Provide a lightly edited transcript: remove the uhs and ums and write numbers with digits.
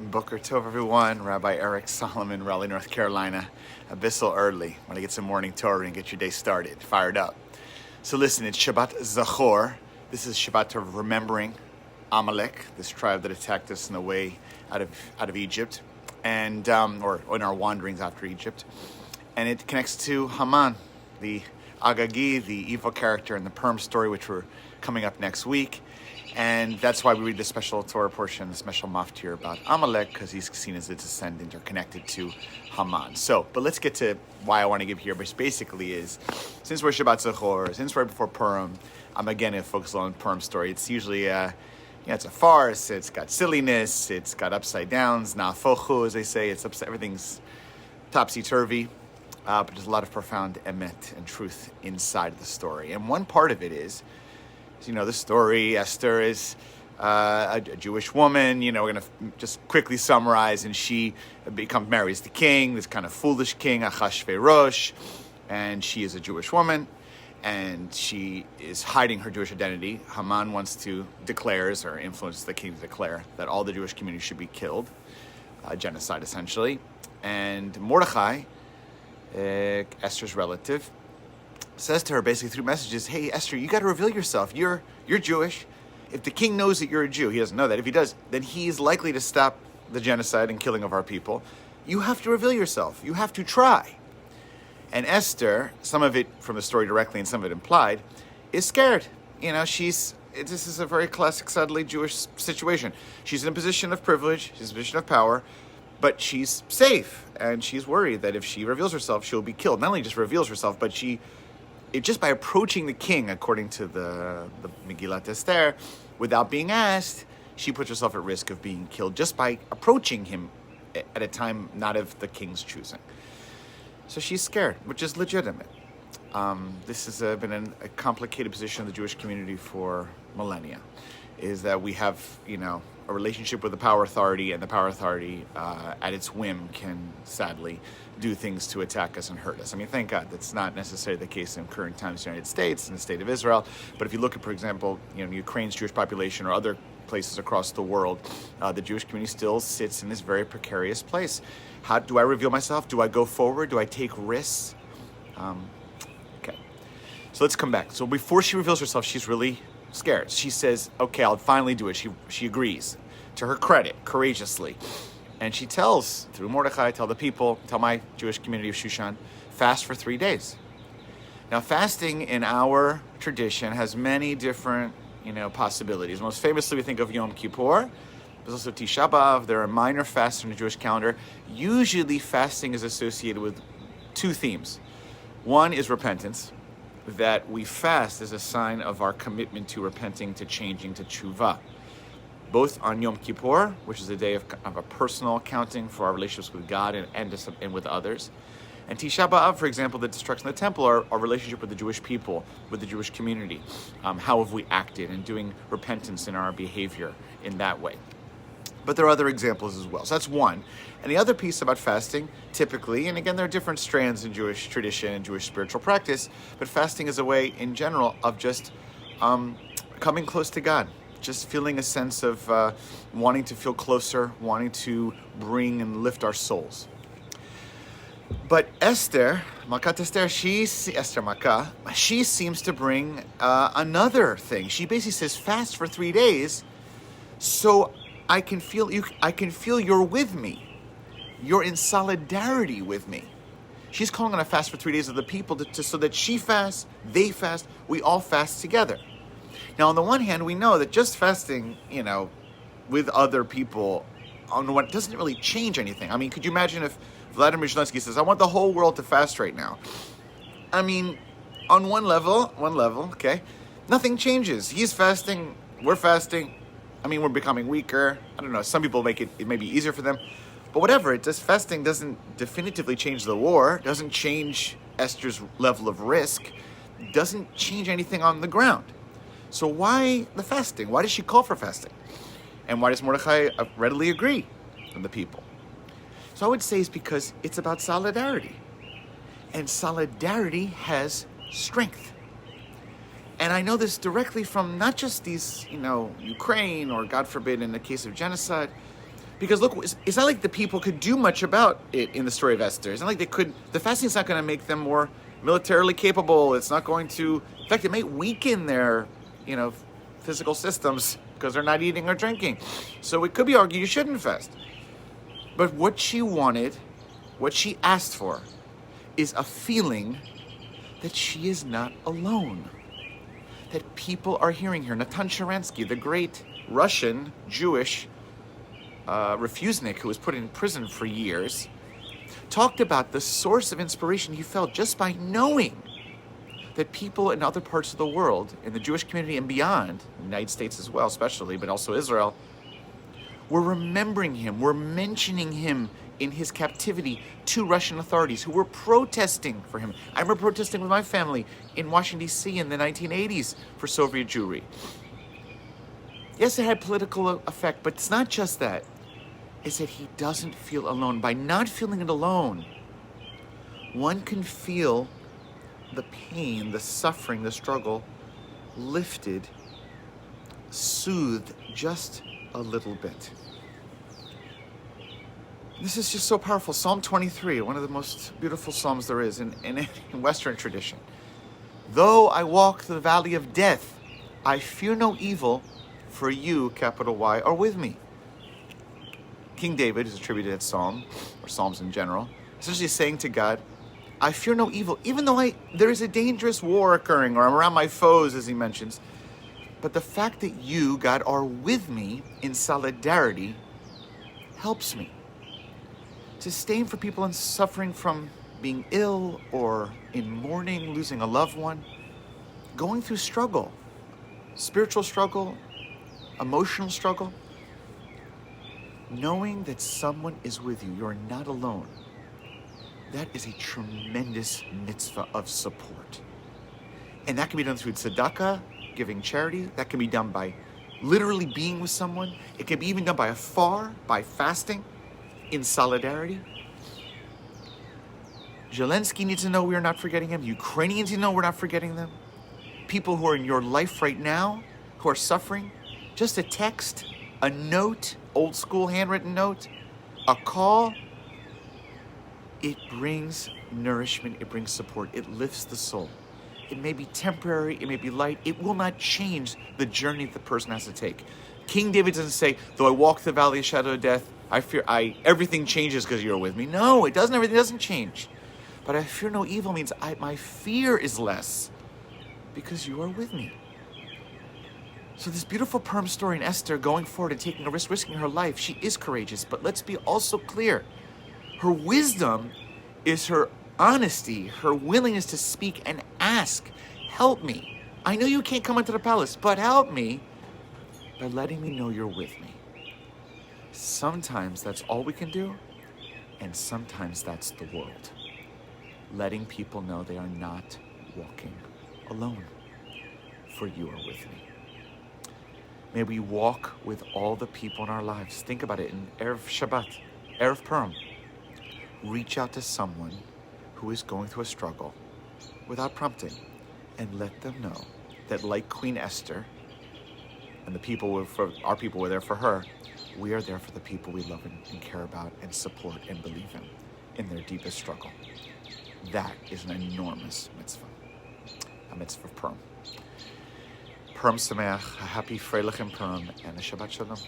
Boker Tov, everyone. Rabbi Eric Solomon, Raleigh, North Carolina. Abyssal early. Want to get some morning Torah and get your day started, fired up. So listen, it's Shabbat Zachor. This is Shabbat of remembering Amalek, this tribe that attacked us in the way out of Egypt, and or in our wanderings after Egypt. And it connects to Haman, the Agagi, the evil character in the Purim story, which we're coming up next week. And that's why we read the special Torah portion, the special maftir about Amalek, because he's seen as a descendant or connected to Haman. But let's get to why I want to give here, which basically is, since we're Shabbat Zachor, since right before Purim, I'm again going to focus on the Purim story. It's usually, it's a farce, it's got silliness, it's got upside downs, nafochu, as they say, everything's topsy-turvy, but there's a lot of profound emet and truth inside of the story. And one part of it is, the story, Esther is a Jewish woman, we're going to just quickly summarize, and she marries the king, this kind of foolish king, Achashverosh, and she is a Jewish woman, and she is hiding her Jewish identity. Haman declares or influences the king to declare that all the Jewish community should be killed, genocide essentially, and Mordechai, Esther's relative, says to her basically through messages, hey, Esther, you got to reveal yourself. You're Jewish. If the king knows that you're a Jew, he doesn't know that. If he does, then he's likely to stop the genocide and killing of our people. You have to reveal yourself. You have to try. And Esther, some of it from the story directly and some of it implied, is scared. This is a very classic, sadly, Jewish situation. She's in a position of privilege. She's in a position of power. But she's safe. And she's worried that if she reveals herself, she'll be killed. Not only just reveals herself, but just by approaching the king, according to the Megillat Esther, without being asked, she puts herself at risk of being killed just by approaching him at a time not of the king's choosing. So she's scared, which is legitimate. This has been a complicated position of the Jewish community for millennia, is that we have, a relationship with the power authority, and the power authority, at its whim, can sadly do things to attack us and hurt us. Thank God that's not necessarily the case in current times in the United States and the state of Israel. But if you look at, for example, Ukraine's Jewish population or other places across the world, the Jewish community still sits in this very precarious place. How do I reveal myself? Do I go forward? Do I take risks? Okay. So let's come back. So before she reveals herself, she's really scared. She says, okay, I'll finally do it. She agrees, to her credit, courageously. And she tells, through Mordechai, tell my Jewish community of Shushan, fast for 3 days. Now, fasting in our tradition has many different, possibilities. Most famously, we think of Yom Kippur. There's also Tisha B'Av. There are minor fasts in the Jewish calendar. Usually, fasting is associated with two themes. One is repentance, that we fast as a sign of our commitment to repenting, to changing, to tshuva. Both on Yom Kippur, which is a day of a personal accounting for our relationships with God and with others. And Tisha B'Av, for example, the destruction of the temple, our relationship with the Jewish people, with the Jewish community. How have we acted, and doing repentance in our behavior in that way. But there are other examples as well. So that's one. And the other piece about fasting, typically, and again, there are different strands in Jewish tradition and Jewish spiritual practice, but fasting is a way, in general, of just coming close to God. Just feeling a sense of wanting to feel closer, wanting to bring and lift our souls. But Esther, Makat Esther, Esther Makkah, she seems to bring another thing. She basically says, fast for 3 days, so I can feel you. I can feel you're with me. You're in solidarity with me. She's calling on a fast for 3 days of the people so that she fasts, they fast, we all fast together. Now, on the one hand, we know that just fasting, with other people, on what doesn't really change anything. Could you imagine if Vladimir Zelensky says, I want the whole world to fast right now? On one level, okay, nothing changes. He's fasting, we're fasting. We're becoming weaker. I don't know, some people make it may be easier for them. But whatever, fasting doesn't definitively change the war, doesn't change Esther's level of risk, doesn't change anything on the ground. So why the fasting? Why does she call for fasting? And why does Mordechai readily agree from the people? So I would say it's because it's about solidarity. And solidarity has strength. And I know this directly from not just these, Ukraine or, God forbid, in the case of genocide, Because look, it's not like the people could do much about it in the story of Esther. It's not like they could. The fasting's not going to make them more militarily capable. It's not going to. In fact, it may weaken their, physical systems because they're not eating or drinking. So it could be argued you shouldn't fast. But what she wanted, what she asked for, is a feeling that she is not alone. That people are hearing her. Natan Sharansky, the great Russian Jewish refusenik who was put in prison for years, talked about the source of inspiration he felt just by knowing that people in other parts of the world, in the Jewish community and beyond, the United States as well especially, but also Israel, were remembering him, were mentioning him in his captivity to Russian authorities who were protesting for him. I remember protesting with my family in Washington, D.C. in the 1980s for Soviet Jewry. Yes, it had political effect, but it's not just that. It's that he doesn't feel alone. By not feeling it alone, one can feel the pain, the suffering, the struggle lifted, soothed just a little bit. This is just so powerful. Psalm 23, one of the most beautiful psalms there is in Western tradition. Though I walk through the valley of death, I fear no evil, for you, capital Y, are with me. King David is attributed that psalm, or psalms in general, essentially saying to God, I fear no evil, even though there is a dangerous war occurring, or I'm around my foes, as he mentions. But the fact that you, God, are with me in solidarity helps me. Sustain for people in suffering from being ill or in mourning, losing a loved one, going through struggle, spiritual struggle, emotional struggle. Knowing that someone is with you, you're not alone. That is a tremendous mitzvah of support. And that can be done through tzedakah, giving charity. That can be done by literally being with someone. It can be even done by afar, by fasting, in solidarity. Zelensky needs to know we are not forgetting him. Ukrainians need to know we're not forgetting them. People who are in your life right now, who are suffering, just a text, a note, old school handwritten note, a call, it brings nourishment, it brings support, it lifts the soul. It may be temporary, it may be light, it will not change the journey that the person has to take. King David doesn't say, though I walk the valley of shadow of death, everything changes because you're with me. No, it doesn't, everything doesn't change. But I fear no evil means my fear is less because you are with me. So this beautiful Purim story in Esther going forward and taking a risk, risking her life, she is courageous. But let's be also clear. Her wisdom is her honesty, her willingness to speak and ask, help me. I know you can't come into the palace, but help me by letting me know you're with me. Sometimes that's all we can do, and sometimes that's the world. Letting people know they are not walking alone, for you are with me. May we walk with all the people in our lives. Think about it in Erev Shabbat, Erev Purim. Reach out to someone who is going through a struggle without prompting and let them know that like Queen Esther and our people were there for her, we are there for the people we love and care about and support and believe in their deepest struggle. That is an enormous mitzvah, a mitzvah of Purim. Purim Sameach, a happy Freilichen Purim, and a Shabbat Shalom.